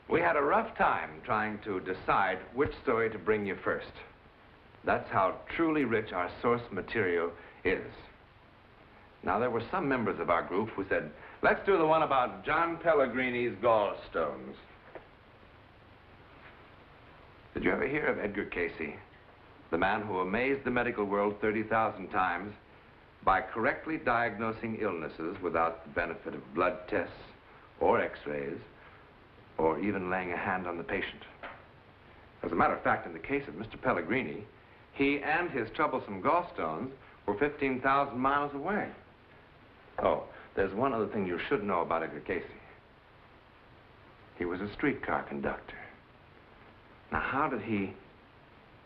We had a rough time trying to decide which story to bring you first. That's how truly rich our source material is. Now, there were some members of our group who said, let's do the one about John Pellegrini's gallstones. Did you ever hear of Edgar Casey, the man who amazed the medical world 30,000 times by correctly diagnosing illnesses without the benefit of blood tests or x-rays or even laying a hand on the patient? As a matter of fact, in the case of Mr. Pellegrini, he and his troublesome gallstones were 15,000 miles away. Oh, there's one other thing you should know about Edgar Casey. He was a streetcar conductor. Now, how did he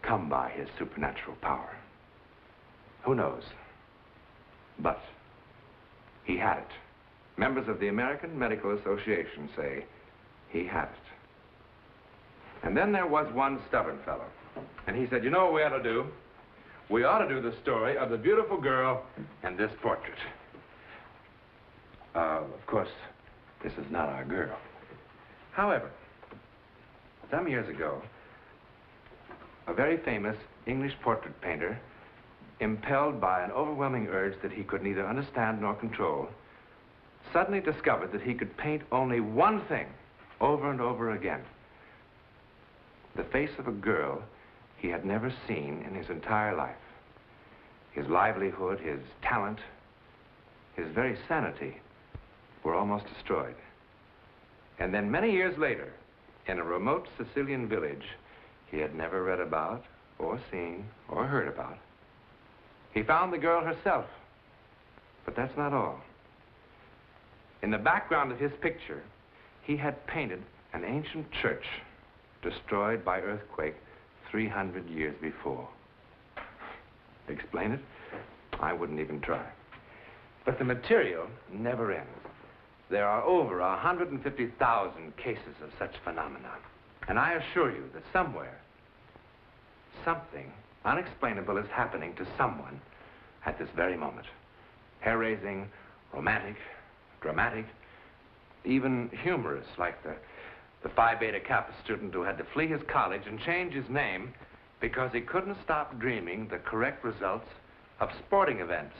come by his supernatural power? Who knows? But he had it. Members of the American Medical Association say he had it. And then there was one stubborn fellow. And he said, you know what we ought to do? We ought to do the story of the beautiful girl and this portrait. Of course, this is not our girl. However, some years ago, a very famous English portrait painter, impelled by an overwhelming urge that he could neither understand nor control, suddenly discovered that he could paint only one thing over and over again. The face of a girl he had never seen in his entire life. His livelihood, his talent, his very sanity were almost destroyed. And then many years later, in a remote Sicilian village he had never read about or seen or heard about, he found the girl herself. But that's not all. In the background of his picture, he had painted an ancient church destroyed by earthquake 300 years before. Explain it? I wouldn't even try. But the material never ends. There are over 150,000 cases of such phenomena. And I assure you that somewhere, something unexplainable is happening to someone at this very moment. Hair-raising, romantic, dramatic, even humorous, like the Phi Beta Kappa student who had to flee his college and change his name because he couldn't stop dreaming the correct results of sporting events.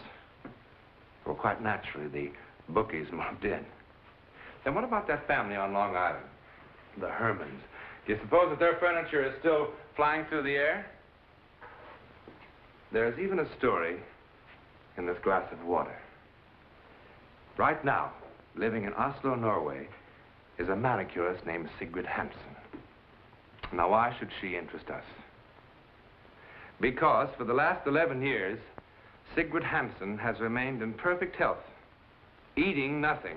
Well, quite naturally, the bookies moved in. Then what about that family on Long Island, the Hermans? Do you suppose that their furniture is still flying through the air? There's even a story in this glass of water. Right now, living in Oslo, Norway, is a manicurist named Sigrid Hansen. Now, why should she interest us? Because for the last 11 years, Sigrid Hansen has remained in perfect health, eating nothing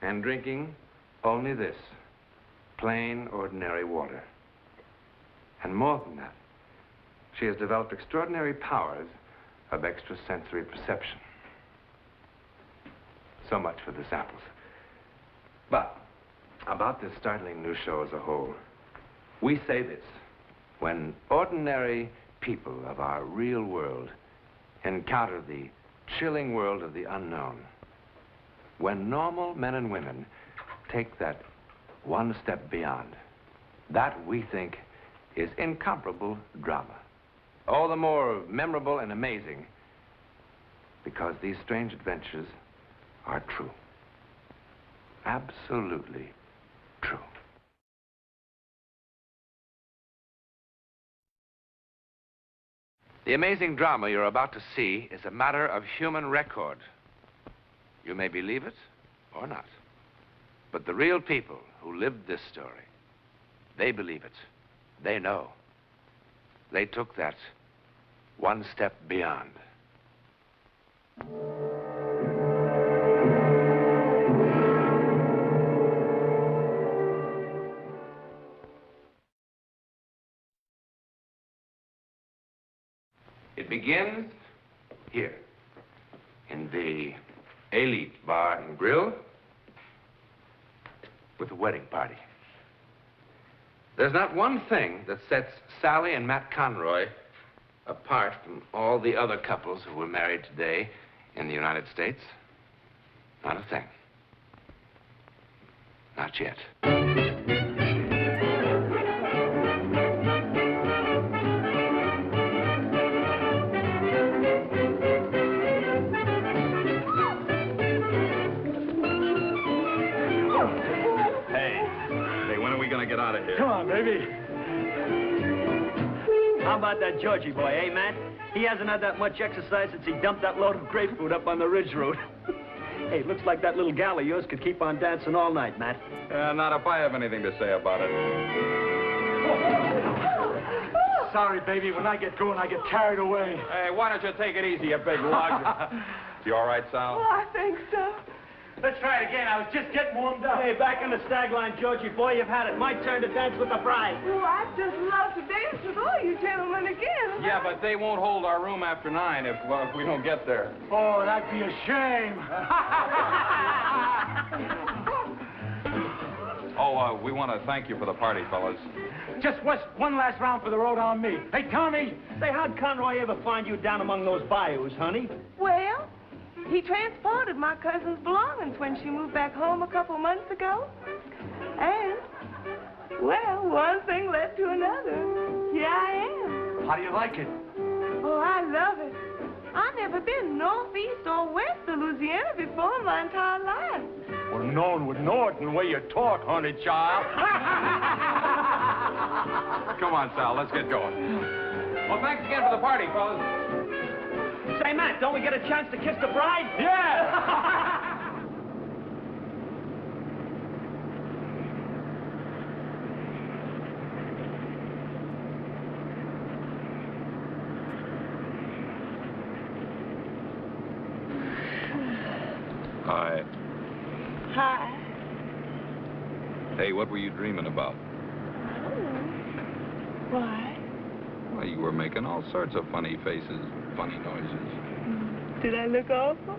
and drinking only this, plain, ordinary water. And more than that, she has developed extraordinary powers of extrasensory perception. So much for the samples. But about this startling new show as a whole, we say this: when ordinary people of our real world encounter the chilling world of the unknown, when normal men and women take that one step beyond, that we think is incomparable drama. All the more memorable and amazing because these strange adventures are true. Absolutely true. The amazing drama you're about to see is a matter of human record. You may believe it or not. But the real people who lived this story, they believe it. They know. They took that one step beyond. It begins here, in the Leith Bar and Grill, with a wedding party. There's not one thing that sets Sally and Matt Conroy apart from all the other couples who were married today in the United States. Not a thing. Not yet. Hey, when are we gonna get out of here? Come on, baby. How about that Georgie boy, eh, Matt? He hasn't had that much exercise since he dumped that load of grapefruit up on the ridge road. Hey, looks like that little gal of yours could keep on dancing all night, Matt. Not if I have anything to say about it. Sorry, baby. When I get going, I get carried away. Hey, why don't you take it easy, you big lug? You all right, Sal? Oh, I think so. Let's try it again. I was just getting warmed up. Hey, back in the stag line, Georgie boy, you've had it. My turn to dance with the bride. Oh, I'd just love to dance with all you gentlemen again. Yeah, but they won't hold our room after 9 if we don't get there. Oh, that'd be a shame. Oh, we want to thank you for the party, fellas. Just one last round for the road on me. Hey, Tommy. Say, how'd Conroy ever find you down among those bayous, honey? Well, he transported my cousin's belongings when she moved back home a couple months ago. And, well, one thing led to another. Here I am. How do you like it? Oh, I love it. I've never been north, east, or west of Louisiana before in my entire life. Well, no one would know it in the way you talk, honey child. Come on, Sal, let's get going. Well, thanks again for the party, fellas. Say, Matt, don't we get a chance to kiss the bride? Yeah! Hi. Hi. Hey, what were you dreaming about? Why? Well, you were making all sorts of funny faces, funny noises. Did I look awful?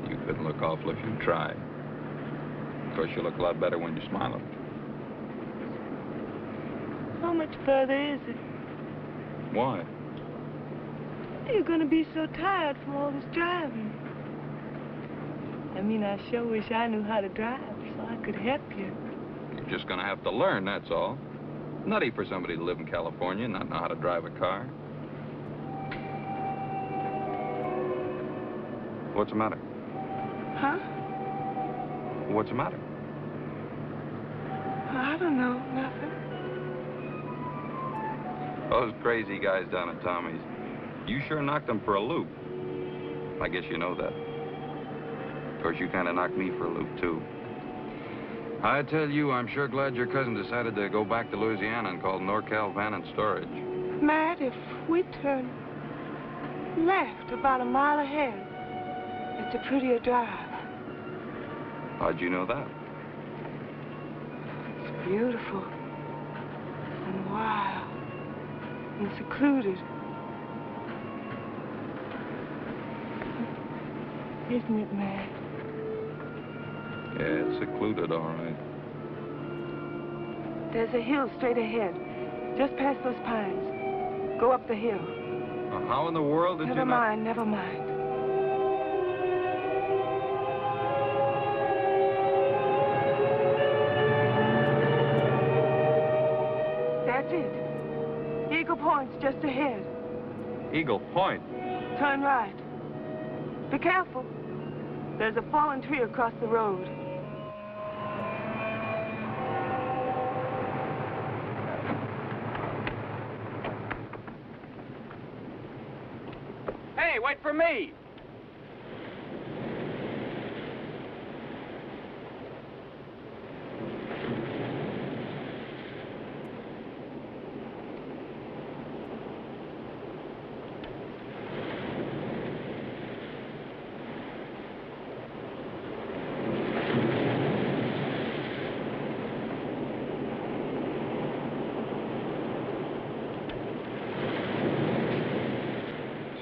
You couldn't look awful if you tried. Of course, you look a lot better when you're smiling. How much further is it? Why? You're gonna be so tired from all this driving. I mean, I sure wish I knew how to drive so I could help you. You're just gonna have to learn, that's all. Nutty for somebody to live in California and not know how to drive a car. What's the matter? Huh? What's the matter? I don't know, nothing. Those crazy guys down at Tommy's. You sure knocked them for a loop. I guess you know that. Of course, you kind of knocked me for a loop, too. I tell you, I'm sure glad your cousin decided to go back to Louisiana and call NorCal Van and Storage. Matt, if we turn left about a mile ahead, it's a prettier drive. How'd you know that? It's beautiful and wild and secluded. Isn't it, Matt? Yeah, it's secluded, all right. There's a hill straight ahead, just past those pines. Go up the hill. How in the world did Never you mind, never mind. That's it. Eagle Point's just ahead. Eagle Point? Turn right. Be careful. There's a fallen tree across the road. Hey, wait for me!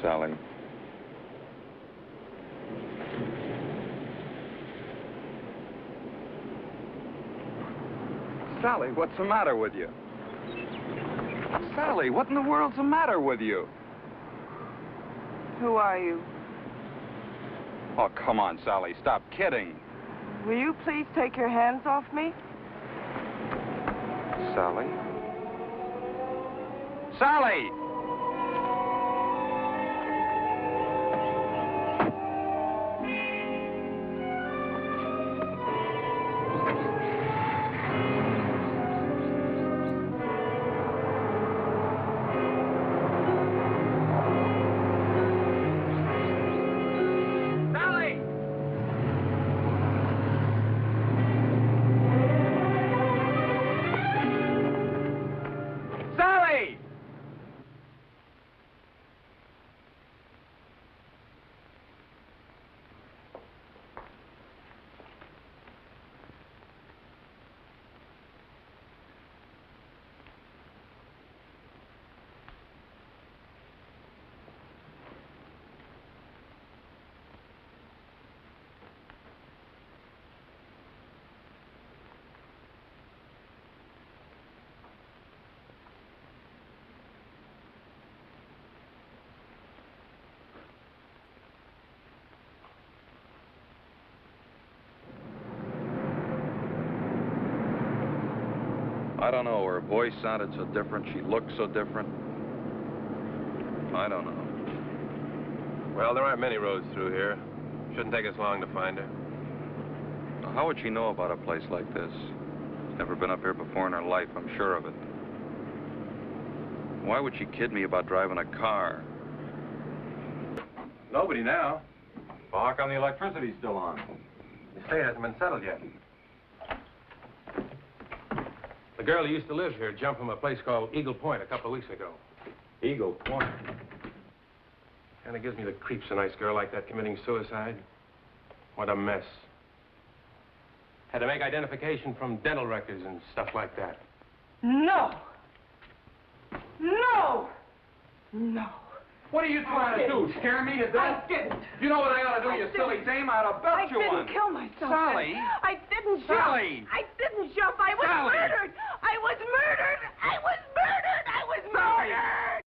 Sally. Sally, what's the matter with you? Sally, what in the world's the matter with you? Who are you? Oh, come on, Sally, stop kidding. Will you please take your hands off me? Sally? Sally! I don't know. Her voice sounded so different. She looked so different. I don't know. Well, there aren't many roads through here. Shouldn't take us long to find her. Now, how would she know about a place like this? She's never been up here before in her life, I'm sure of it. Why would she kid me about driving a car? Nobody now. Well, how come the electricity's still on? The estate hasn't been settled yet. The girl who used to live here jumped from a place called Eagle Point a couple of weeks ago. Eagle Point. Kind of gives me the creeps, a nice girl like that committing suicide. What a mess. Had to make identification from dental records and stuff like that. No. No. No. What are you trying to do? Scare me to death? I didn't. You know what I ought to do, you silly dame? I ought to belt you one. I didn't kill myself. Sally. I didn't jump. Sally. I didn't jump. I was Sally. murdered. I was murdered. I was murdered. I was murdered.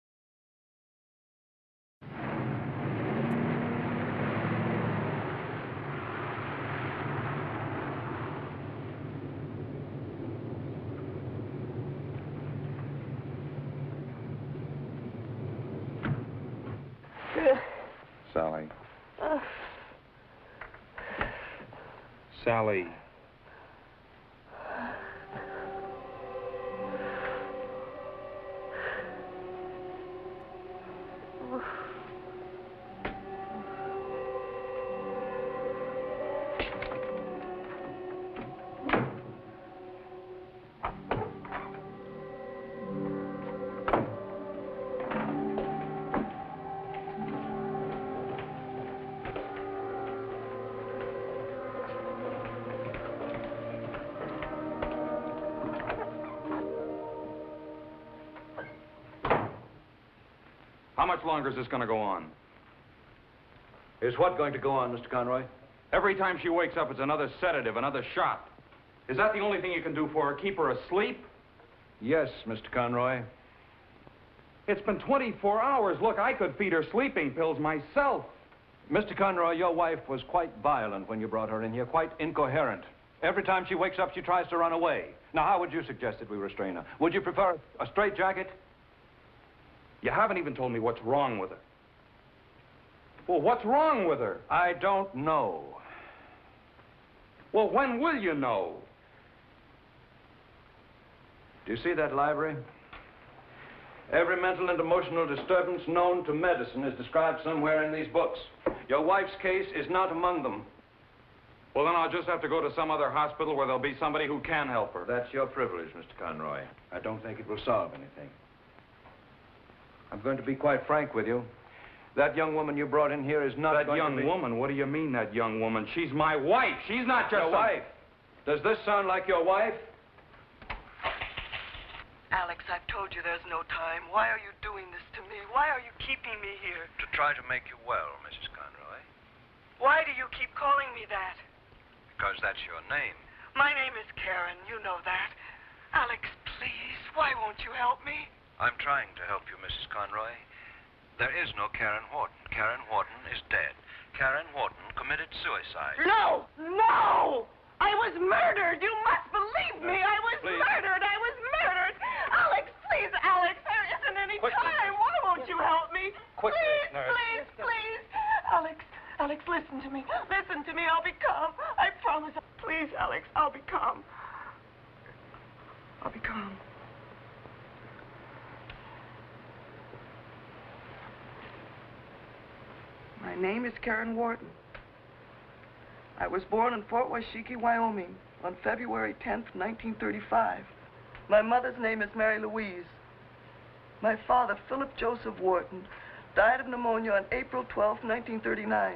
Sally. Sally. How much longer is this going to go on? Is what going to go on, Mr. Conroy? Every time she wakes up, it's another sedative, another shot. Is that the only thing you can do for her? Keep her asleep? Yes, Mr. Conroy. It's been 24 hours. Look, I could feed her sleeping pills myself. Mr. Conroy, your wife was quite violent when you brought her in here, quite incoherent. Every time she wakes up, she tries to run away. Now, how would you suggest that we restrain her? Would you prefer a straitjacket? You haven't even told me what's wrong with her. Well, what's wrong with her? I don't know. Well, when will you know? Do you see that library? Every mental and emotional disturbance known to medicine is described somewhere in these books. Your wife's case is not among them. Well, then I'll just have to go to some other hospital where there'll be somebody who can help her. That's your privilege, Mr. Conroy. I don't think it will solve anything. I'm going to be quite frank with you. That young woman you brought in here is not That going young to be... woman? What do you mean, that young woman? She's my wife. She's not just Your wife? Does this sound like your wife? Alex, I've told you there's no time. Why are you doing this to me? Why are you keeping me here? To try to make you well, Mrs. Conroy. Why do you keep calling me that? Because that's your name. My name is Karen. You know that. Alex, please, why won't you help me? I'm trying to help you, Mrs. Conroy. There is no Karen Wharton. Karen Wharton is dead. Karen Wharton committed suicide. No! No! I was murdered! You must believe me! I was Please. murdered! I was murdered! Alex, please, Alex! There isn't any Quickly. time! Why won't you help me? Quickly, please, nurse. please, please! Alex, Alex, listen to me. Listen to me. I'll be calm. I promise. Please, Alex, I'll be calm. I'll be calm. My name is Karen Wharton. I was born in Fort Washakie, Wyoming, on February 10th, 1935. My mother's name is Mary Louise. My father, Philip Joseph Wharton, died of pneumonia on April 12th, 1939.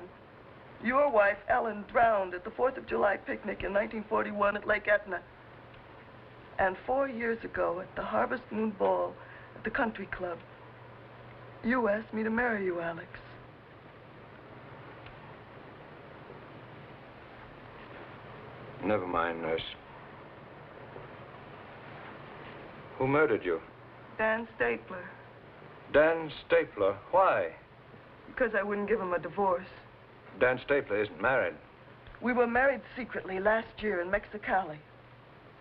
Your wife, Ellen, drowned at the 4th of July picnic in 1941 at Lake Etna. And 4 years ago, at the Harvest Moon Ball at the Country Club, you asked me to marry you, Alex. Never mind, nurse. Who murdered you? Dan Stapler, Dan Stapler. Why? because I wouldn't give him a divorce. Dan Stapler isn't married. We were married secretly last year in Mexicali.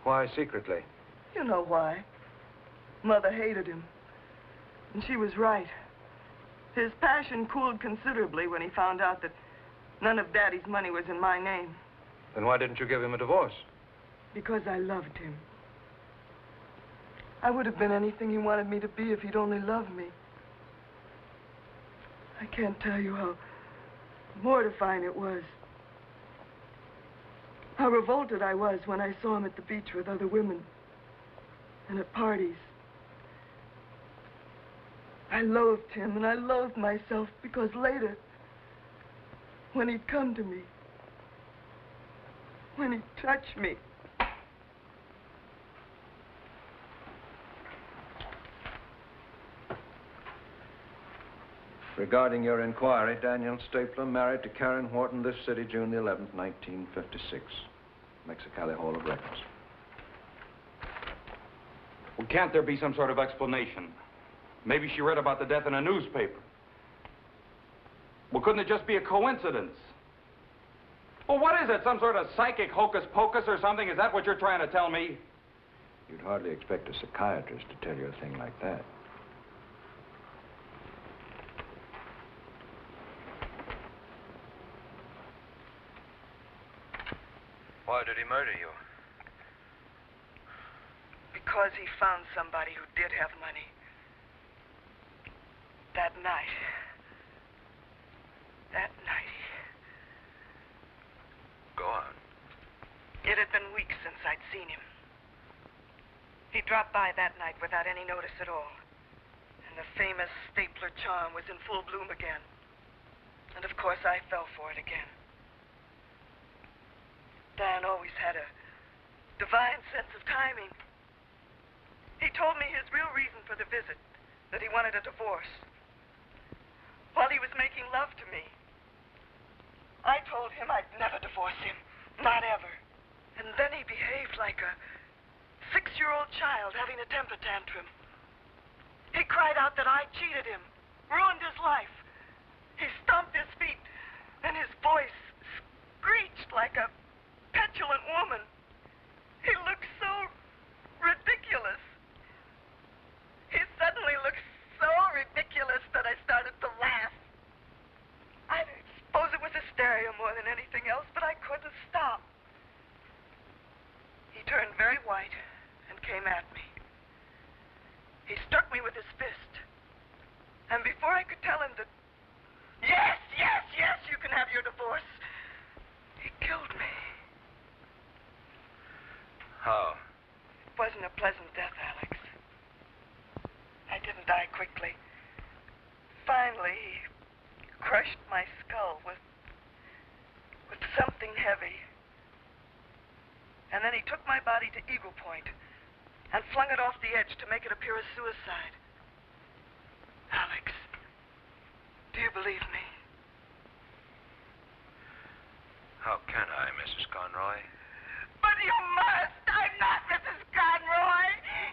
Why secretly? You know why. Mother hated him. And she was right. His passion cooled considerably when he found out that none of Daddy's money was in my name. Then why didn't you give him a divorce? Because I loved him. I would have been anything he wanted me to be if he'd only loved me. I can't tell you how mortifying it was. How revolted I was when I saw him at the beach with other women and at parties. I loathed him and I loathed myself because later, when he'd come to me, when he'd touch me, Regarding your inquiry, Daniel Stapler married to Karen Wharton this city, June the 11th, 1956. Mexicali Hall of Records. Well, can't there be some sort of explanation? Maybe she read about the death in a newspaper. Well, couldn't it just be a coincidence? Well, what is it? Some sort of psychic hocus pocus or something? Is that what you're trying to tell me? You'd hardly expect a psychiatrist to tell you a thing like that. Why did he murder you? because he found somebody who did have money. That night. Go on. It had been weeks since I'd seen him. He dropped by that night without any notice at all. And the famous stapler charm was in full bloom again. And of course I fell for it again. Dan always had a divine sense of timing. He told me his real reason for the visit, that he wanted a divorce. While he was making love to me, I told him I'd never divorce him, not ever. And then he behaved like a 6-year-old child having a temper tantrum. He cried out that I cheated him, ruined his life. He stomped his feet, and his voice screeched like a petulant woman. He looked so ridiculous. He suddenly looked so ridiculous that I started to laugh. I suppose it was hysteria more than anything else, but I couldn't stop. He turned very white and came at me. He struck me with his fist. And before I could tell him that, yes, you can have your divorce, he killed me. How? It wasn't a pleasant death, Alex. I didn't die quickly. Finally, he crushed my skull with something heavy. And then he took my body to Eagle Point and flung it off the edge to make it appear as suicide. Alex, do you believe me? How can I, Mrs. Conroy? But you must! I'm not Mrs. Conroy!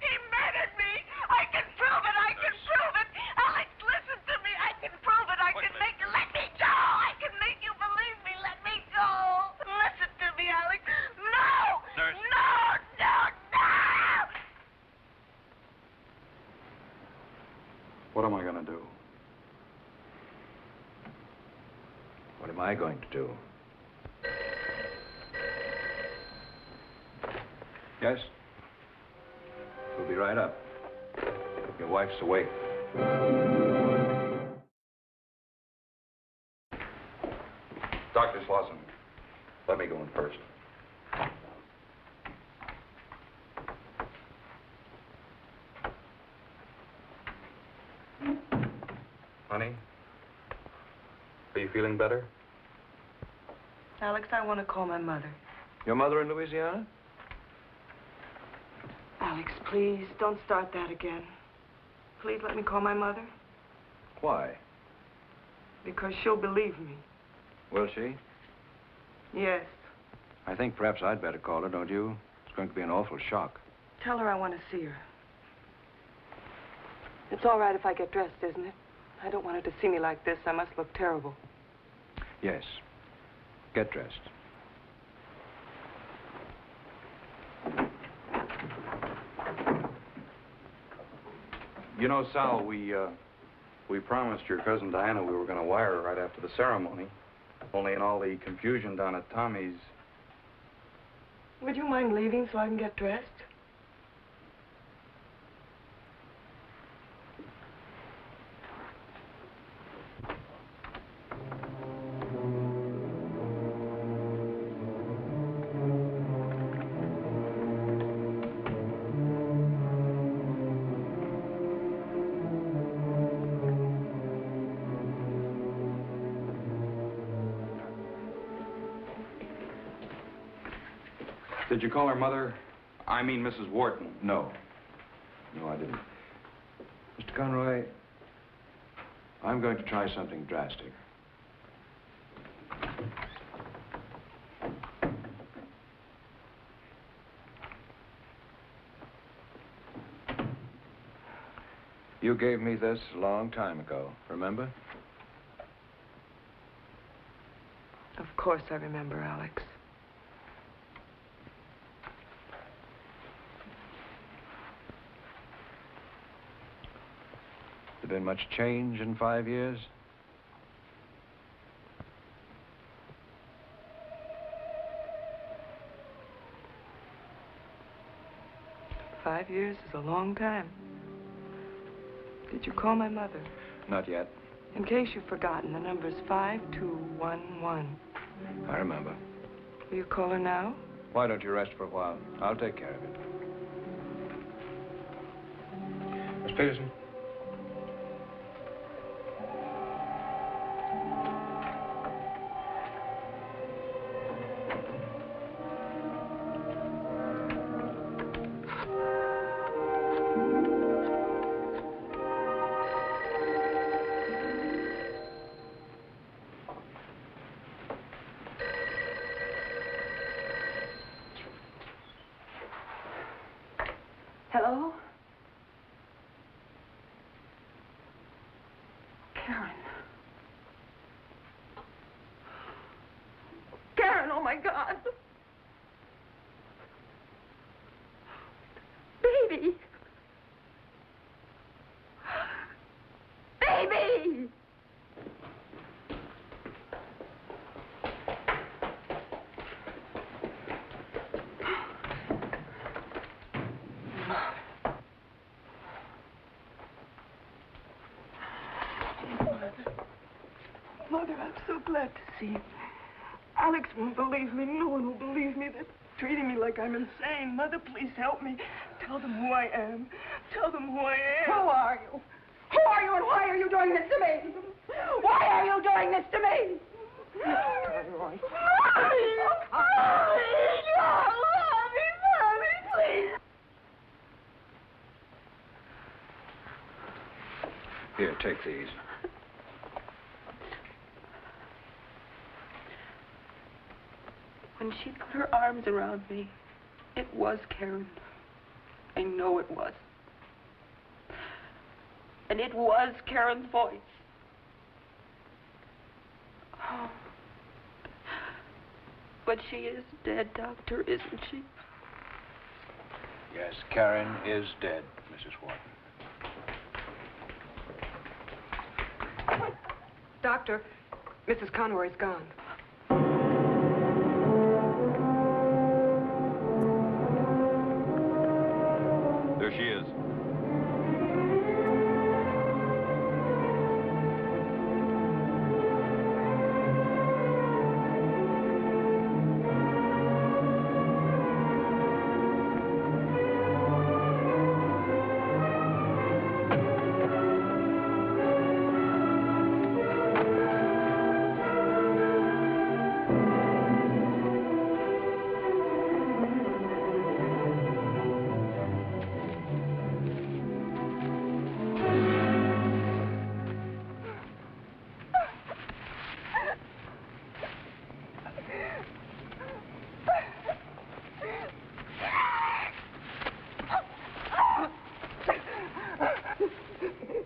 He murdered me! I can prove it! I can prove it! Alex, listen to me! I can prove it! I can make you... Let me go! I can make you believe me! Let me go! Listen to me, Alex! No! Nurse. No! What am I going to do? What am I going to do? Yes? We'll be right up. Your wife's awake. Dr. Slauson, let me go in first. Honey, are you feeling better? Alex, I want to call my mother. Your mother in Louisiana? Alex, please, don't start that again. Please let me call my mother. Why? Because she'll believe me. Will she? Yes. I think perhaps I'd better call her, don't you? It's going to be an awful shock. Tell her I want to see her. It's all right if I get dressed, isn't it? I don't want her to see me like this. I must look terrible. Yes. Get dressed. You know, Sal, we promised your cousin Diana we were going to wire her right after the ceremony. Only in all the confusion down at Tommy's. Would you mind leaving so I can get dressed? Did you call her mother? I mean, Mrs. Wharton. No. No, I didn't. Mr. Conroy, I'm going to try something drastic. You gave me this a long time ago, remember? Of course I remember, Alex. Has there been much change in 5 years? $5 years is a long time. Did you call my mother? Not yet. In case you've forgotten, the number's 5211. I remember. Will you call her now? Why don't you rest for a while? I'll take care of it. Miss Peterson? Hello? Karen. Karen, oh my God. Baby. Baby! Mother, I'm so glad to see you. Alex won't believe me. No one will believe me. They're treating me like I'm insane. Mother, please help me. Tell them who I am. Tell them who I am. Who are you? Who are you and why are you doing this to me? Why are you doing this to me? Conroy. Mommy, please. Here, take these. When she put her arms around me, it was Karen. I know it was. And it was Karen's voice. Oh. But she is dead, Doctor, isn't she? Yes, Karen is dead, Mrs. Wharton. Doctor, Mrs. Conroy's gone. There she is.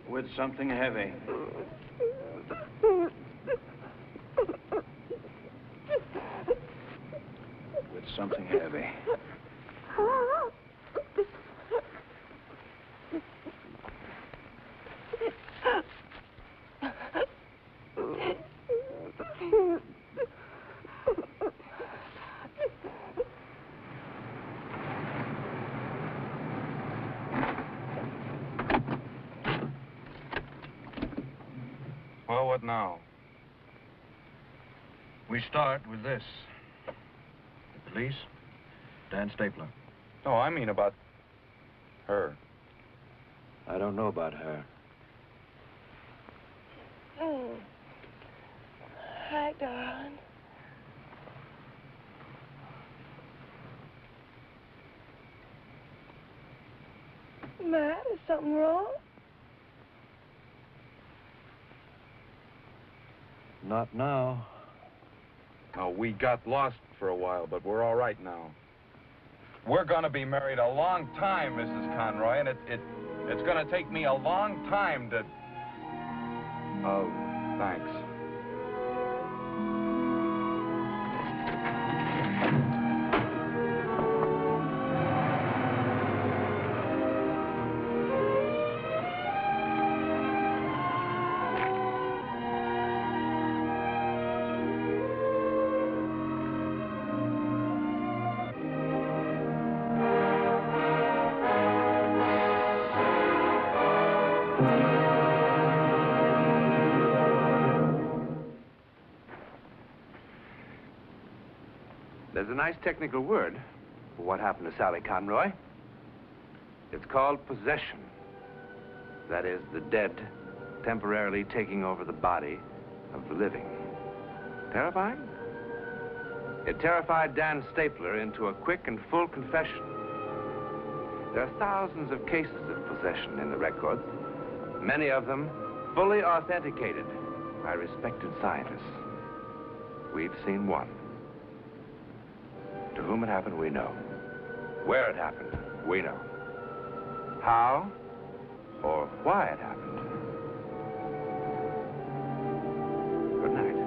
With something heavy. With something heavy. What now? We start with this. The police, Dan Stapler. Oh, I mean about her. I don't know about her. Hi, darling. Matt, is something wrong? Not now. Oh, we got lost for a while, but we're all right now. We're gonna be married a long time, Mrs. Conroy, and it's gonna take me a long time to... Oh, thanks. There's a nice technical word for what happened to Sally Conroy. It's called possession. That is, the dead temporarily taking over the body of the living. Terrifying? It terrified Dan Stapler into a quick and full confession. There are thousands of cases of possession in the records, many of them fully authenticated by respected scientists. We've seen one. To whom it happened, we know. Where it happened, we know. How or why it happened. Good night.